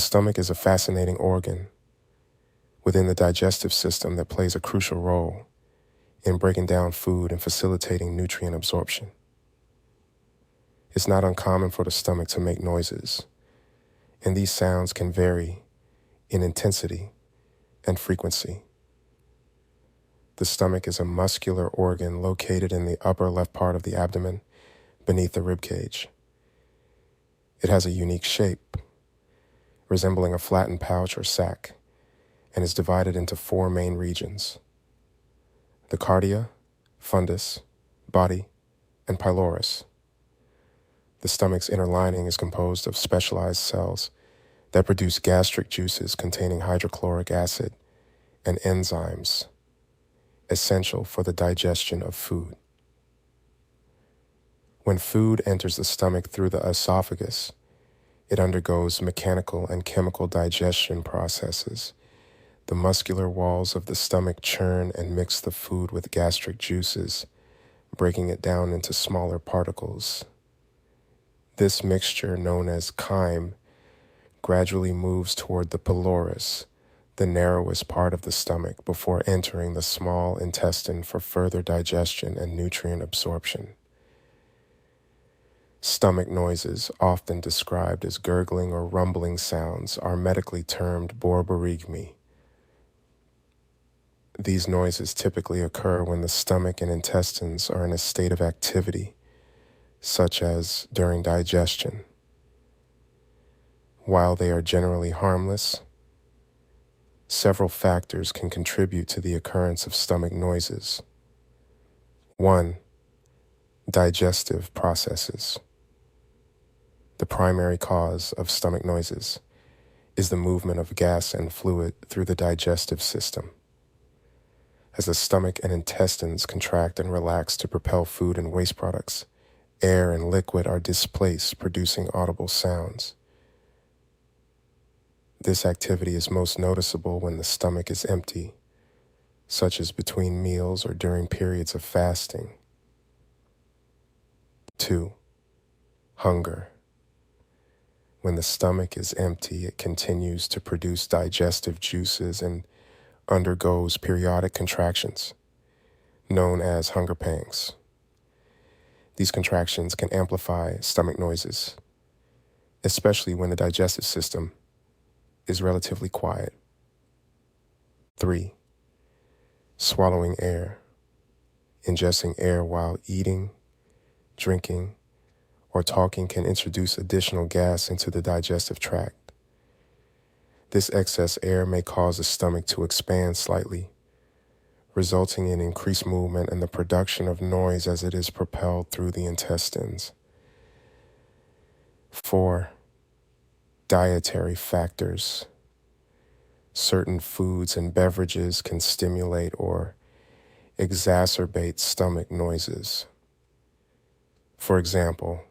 The stomach is a fascinating organ within the digestive system that plays a crucial role in breaking down food and facilitating nutrient absorption. It's not uncommon for the stomach to make noises, and these sounds can vary in intensity and frequency. The stomach is a muscular organ located in the upper left part of the abdomen beneath the rib cage. It has a unique shape, resembling a flattened pouch or sac, and is divided into 4 main regions: the cardia, fundus, body, and pylorus. The stomach's inner lining is composed of specialized cells that produce gastric juices containing hydrochloric acid and enzymes essential for the digestion of food. When food enters the stomach through the esophagus, it undergoes mechanical and chemical digestion processes. The muscular walls of the stomach churn and mix the food with gastric juices, breaking it down into smaller particles. This mixture, known as chyme, gradually moves toward the pylorus, the narrowest part of the stomach, before entering the small intestine for further digestion and nutrient absorption. Stomach noises, often described as gurgling or rumbling sounds, are medically termed borborygmi. These noises typically occur when the stomach and intestines are in a state of activity, such as during digestion. While they are generally harmless, several factors can contribute to the occurrence of stomach noises. 1. Digestive processes. The primary cause of stomach noises is the movement of gas and fluid through the digestive system. As the stomach and intestines contract and relax to propel food and waste products, air and liquid are displaced, producing audible sounds. This activity is most noticeable when the stomach is empty, such as between meals or during periods of fasting. 2. Hunger. When the stomach is empty, it continues to produce digestive juices and undergoes periodic contractions, known as hunger pangs. These contractions can amplify stomach noises, especially when the digestive system is relatively quiet. 3. Swallowing air. Ingesting air while eating, drinking, or talking can introduce additional gas into the digestive tract. This excess air may cause the stomach to expand slightly, resulting in increased movement and the production of noise as it is propelled through the intestines. 4. Dietary factors. Certain foods and beverages can stimulate or exacerbate stomach noises. For example,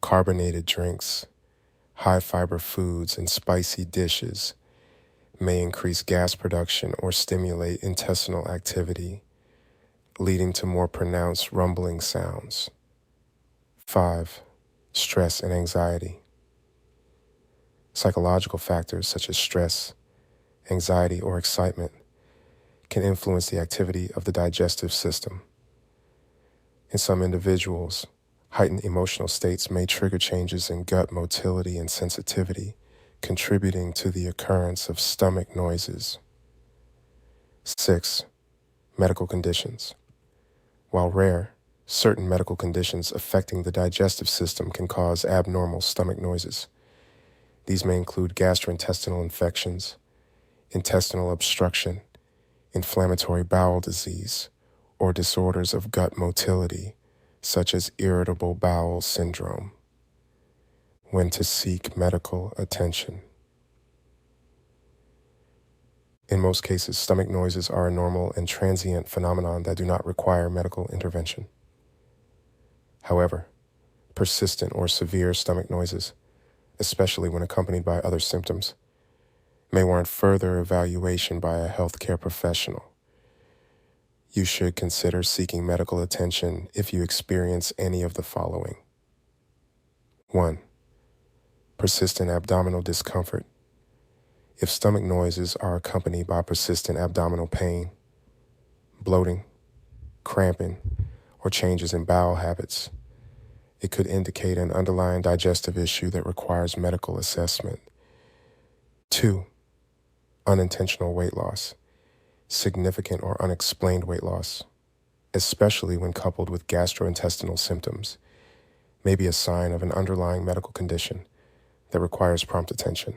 carbonated drinks, high-fiber foods, and spicy dishes may increase gas production or stimulate intestinal activity, leading to more pronounced rumbling sounds. 5. Stress and anxiety. Psychological factors such as stress, anxiety, or excitement can influence the activity of the digestive system. In some individuals, heightened emotional states may trigger changes in gut motility and sensitivity, contributing to the occurrence of stomach noises. 6. Medical conditions. While rare, certain medical conditions affecting the digestive system can cause abnormal stomach noises. These may include gastrointestinal infections, intestinal obstruction, inflammatory bowel disease, or disorders of gut motility, such as irritable bowel syndrome. When to seek medical attention. In most cases, stomach noises are a normal and transient phenomenon that do not require medical intervention. However, persistent or severe stomach noises, especially when accompanied by other symptoms, may warrant further evaluation by a healthcare professional. You should consider seeking medical attention if you experience any of the following. 1. Persistent abdominal discomfort, If stomach noises are accompanied by persistent abdominal pain, bloating, cramping, or changes in bowel habits, it could indicate an underlying digestive issue that requires medical assessment. 2. Unintentional weight loss, significant or unexplained weight loss, especially when coupled with gastrointestinal symptoms, may be a sign of an underlying medical condition that requires prompt attention.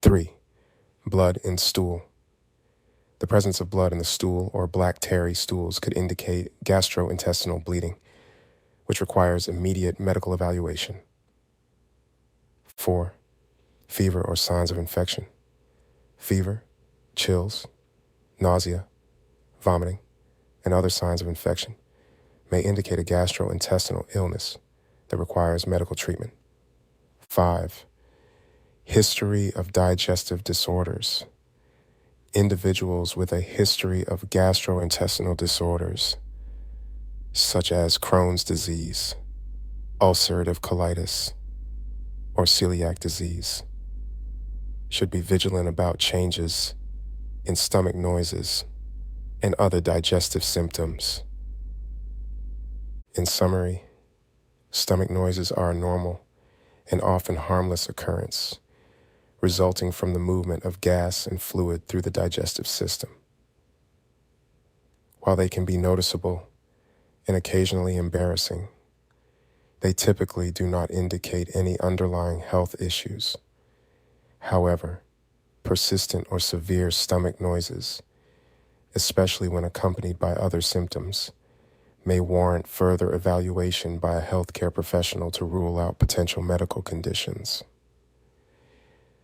3. Blood in stool. The presence of blood in the stool or black tarry stools could indicate gastrointestinal bleeding, which requires immediate medical evaluation. 4. Fever or signs of infection. Fever, chills, nausea, vomiting, and other signs of infection may indicate a gastrointestinal illness that requires medical treatment. 5. History of digestive disorders. Individuals with a history of gastrointestinal disorders, such as Crohn's disease, ulcerative colitis, or celiac disease, should be vigilant about changes in stomach noises and other digestive symptoms. In summary, stomach noises are a normal and often harmless occurrence, resulting from the movement of gas and fluid through the digestive system. While they can be noticeable and occasionally embarrassing, they typically do not indicate any underlying health issues. However, persistent or severe stomach noises, especially when accompanied by other symptoms, may warrant further evaluation by a healthcare professional to rule out potential medical conditions.